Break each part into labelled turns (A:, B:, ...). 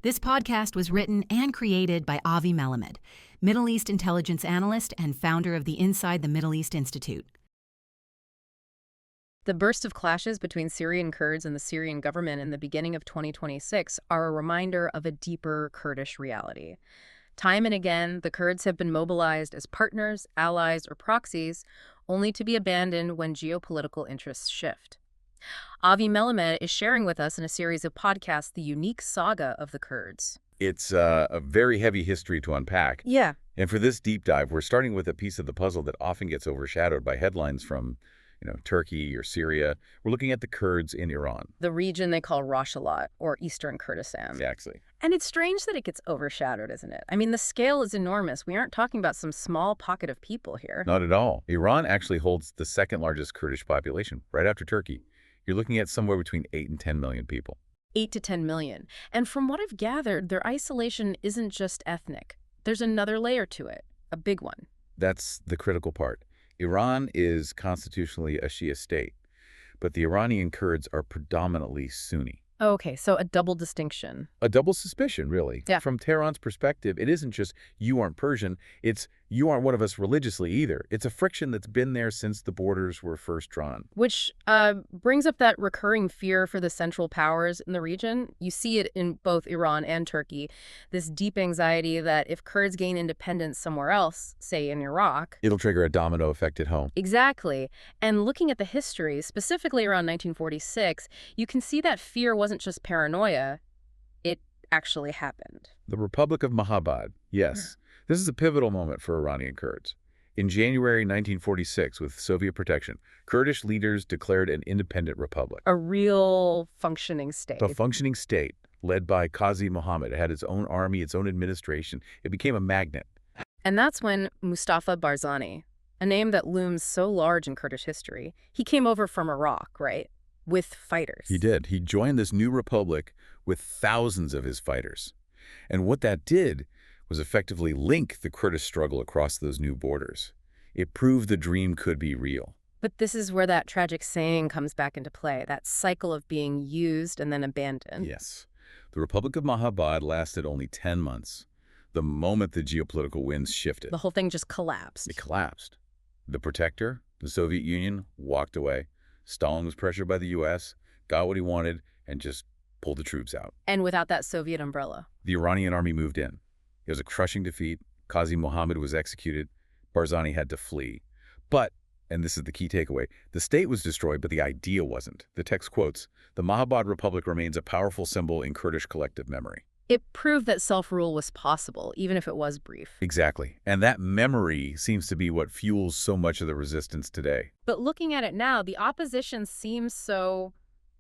A: This podcast was written and created by Avi Melamed, Middle East intelligence analyst and founder of the Inside the Middle East Institute.
B: The burst of clashes between Syrian Kurds and the Syrian government in the beginning of 2026 are a reminder of a deeper Kurdish reality. Time and again, the Kurds have been mobilized as partners, allies, or proxies, only to be abandoned when geopolitical interests shift. Avi Melamed is sharing with us in a series of podcasts the unique saga of the Kurds.
C: It's a very heavy history to unpack.
B: Yeah.
C: And for this deep dive, we're starting with a piece of the puzzle that often gets overshadowed by headlines from, Turkey or Syria. We're looking at the Kurds in Iran.
B: The region they call Rojhelat, or Eastern Kurdistan.
C: Exactly.
B: And it's strange that it gets overshadowed, isn't it? I mean, the scale is enormous. We aren't talking about some small pocket of people here.
C: Not at all. Iran actually holds the second largest Kurdish population, right after Turkey. You're looking at somewhere between 8 and 10 million people.
B: 8 to 10 million. And from what I've gathered, their isolation isn't just ethnic. There's another layer to it, a big one.
C: That's the critical part. Iran is constitutionally a Shia state, but the Iranian Kurds are predominantly Sunni.
B: Okay, so a double distinction.
C: A double suspicion, really.
B: Yeah.
C: From Tehran's perspective, it isn't just you aren't Persian, it's you aren't one of us religiously either. It's a friction that's been there since the borders were first drawn.
B: Which brings up that recurring fear for the Central Powers in the region. You see it in both Iran and Turkey, this deep anxiety that if Kurds gain independence somewhere else, say in Iraq,
C: It'll trigger a domino effect at home.
B: Exactly. And looking at the history, specifically around 1946, you can see that fear wasn't just paranoia, it actually happened.
C: The Republic of Mahabad, yes. This is a pivotal moment for Iranian Kurds. In January 1946, with Soviet protection, Kurdish leaders declared an independent republic.
B: A real functioning state.
C: A functioning state led by Qazi Muhammad. It had its own army, its own administration. It became a magnet.
B: And that's when Mustafa Barzani, a name that looms so large in Kurdish history, he came over from Iraq, right? With fighters.
C: He did. He joined this new republic with thousands of his fighters. And what that did was effectively link the Kurdish struggle across those new borders. It proved the dream could be real.
B: But this is where that tragic saying comes back into play, that cycle of being used and then abandoned.
C: Yes. The Republic of Mahabad lasted only 10 months. The moment the geopolitical winds shifted,
B: The whole thing just collapsed.
C: it collapsed. The protector, the Soviet Union, walked away. Stalin was pressured by the U.S., got what he wanted, and just pulled the troops out.
B: And without that Soviet umbrella.
C: The Iranian army moved in. It was a crushing defeat. Qazi Muhammad was executed. Barzani had to flee. But, and this is the key takeaway, the state was destroyed, but the idea wasn't. The text quotes, "The Mahabad Republic remains a powerful symbol in Kurdish collective memory."
B: It proved that self-rule was possible, even if it was brief.
C: Exactly. And that memory seems to be what fuels so much of the resistance today.
B: But looking at it now, the opposition seems so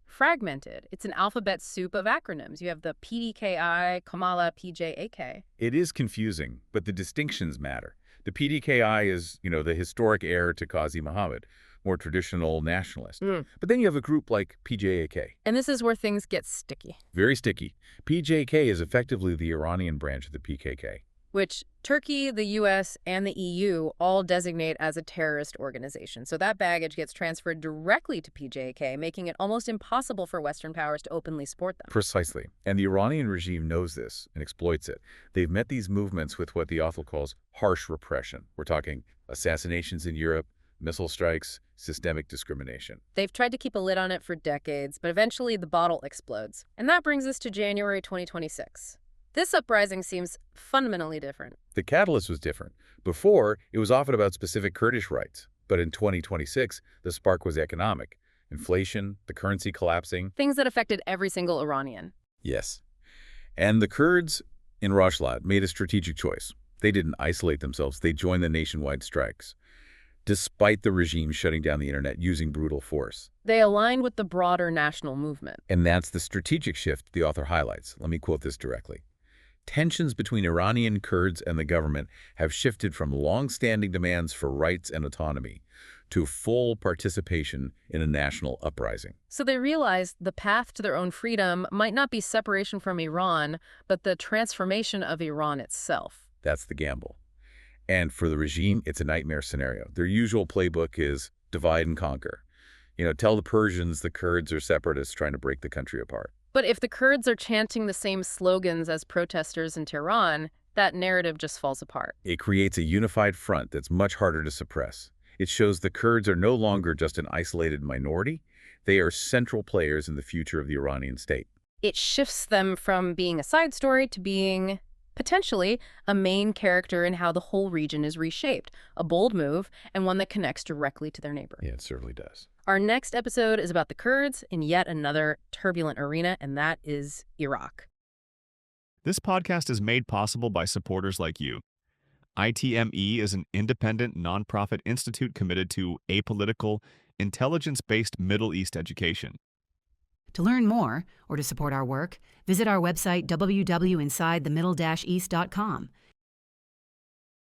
B: fragmented. It's an alphabet soup of acronyms. You have the PDKI, Kamala, PJAK.
C: It is confusing, but the distinctions matter. The PDKI is, the historic heir to Qazi Muhammad, more traditional nationalist. But then you have a group like PJAK.
B: And this is where things get sticky,
C: Very sticky. PJK is effectively the Iranian branch of the PKK.
B: which Turkey, the U.S., and the EU all designate as a terrorist organization. So that baggage gets transferred directly to PJAK, making it almost impossible for Western powers to openly support them.
C: Precisely. And the Iranian regime knows this and exploits it. They've met these movements with what the author calls harsh repression. We're talking assassinations in Europe, missile strikes, systemic discrimination.
B: They've tried to keep a lid on it for decades, but eventually the bottle explodes. And that brings us to January 2026. This uprising seems fundamentally different.
C: The catalyst was different. Before, it was often about specific Kurdish rights. But in 2026, the spark was economic. Inflation, the currency collapsing.
B: Things that affected every single Iranian.
C: Yes. And the Kurds in Rojhelat made a strategic choice. They didn't isolate themselves. They joined the nationwide strikes, despite the regime shutting down the internet using brutal force.
B: They aligned with the broader national movement.
C: And that's the strategic shift the author highlights. Let me quote this directly. Tensions between Iranian Kurds and the government have shifted from long-standing demands for rights and autonomy to full participation in a national uprising.
B: So they realized the path to their own freedom might not be separation from Iran, but the transformation of Iran itself.
C: That's the gamble. And for the regime, it's a nightmare scenario. Their usual playbook is divide and conquer. Tell the Persians the Kurds are separatists trying to break the country apart.
B: But if the Kurds are chanting the same slogans as protesters in Tehran, that narrative just falls apart.
C: It creates a unified front that's much harder to suppress. It shows the Kurds are no longer just an isolated minority. They are central players in the future of the Iranian state.
B: It shifts them from being a side story to being, potentially, a main character in how the whole region is reshaped. A bold move, and one that connects directly to their neighbor.
C: Yeah, it certainly does.
B: Our next episode is about the Kurds in yet another turbulent arena, and that is Iraq.
D: This podcast is made possible by supporters like you. ITME is an independent, nonprofit institute committed to apolitical, intelligence-based Middle East education.
A: To learn more, or to support our work, visit our website www.insidethemiddle-east.com.